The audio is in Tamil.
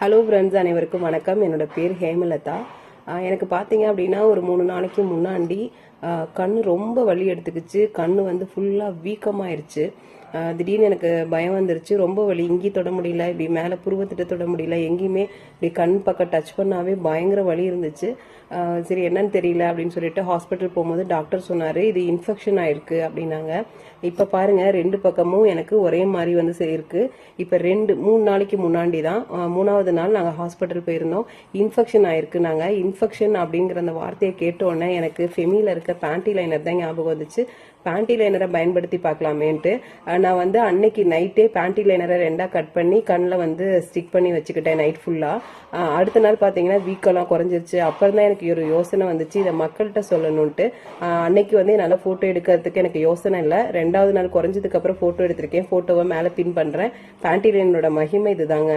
ஹலோ ஃப்ரெண்ட்ஸ், அனைவருக்கும் வணக்கம். என்னோட பேர் ஹேமலதா. எனக்கு பார்த்தீங்க அப்படின்னா ஒரு 3 நாளைக்கு முன்னாடி கண் ரொம்ப வலி எடுத்துக்கிச்சு. கண் வந்து ஃபுல்லாக வீக்கமாயிருச்சு. திடீர்னு எனக்கு பயம் வந்துருச்சு. ரொம்ப வலி, இங்கேயும் தொட முடியல, இப்படி மேலே புருவத்திட்ட தொட முடியல, எங்கேயுமே இப்படி கண் பக்கம் டச் பண்ணாவே பயங்கர வலி இருந்துச்சு. சரி என்னன்னு தெரியல அப்படின்னு சொல்லிட்டு ஹாஸ்பிட்டல் போகும்போது டாக்டர் சொன்னார், இது இன்ஃபெக்ஷன் ஆயிருக்கு அப்படின்னாங்க. இப்போ பாருங்க, 2 பக்கமும் எனக்கு ஒரே மாதிரி வந்து இருக்கு. இப்போ 3 நாளைக்கு முன்னாடி தான் 3வது நாள் நாங்கள் ஹாஸ்பிட்டல் போயிருந்தோம். இன்ஃபெக்ஷன் ஆயிருக்கு. நாங்கள் இன்ஃபெக்ஷன் அப்படிங்கிற அந்த வார்த்தையை கேட்டோன்னே எனக்கு ஃபெமியில் இருக்க பேண்டி லைனர் தான் ஞாபகம் வந்துச்சு. பேண்டி லைனரை பயன்படுத்தி பார்க்கலாமேன்ட்டு நான் வந்து அன்னைக்கு நைட்டே பேண்டி லைனரை 2ஆக கட் பண்ணி கண்ணில் வந்து ஸ்டிக் பண்ணி வச்சுக்கிட்டேன் நைட் ஃபுல்லாக. அடுத்த நாள் பார்த்தீங்கன்னா வீக்கெல்லாம் குறைஞ்சிருச்சு. அப்புறம் தான் எனக்கு ஒரு யோசனை வந்துச்சு, இதை மக்கள்கிட்ட சொல்லணுன்ட்டு. அன்னைக்கு வந்து என்னால் ஃபோட்டோ எடுக்கிறதுக்கு எனக்கு யோசனை இல்லை. 2வது நாள் குறைஞ்சதுக்கு அப்புறம் ஃபோட்டோ எடுத்திருக்கேன். ஃபோட்டோவை மேலே பின் பண்ணுறேன். பேண்டி லைனரோட மகிமை இதுதாங்க.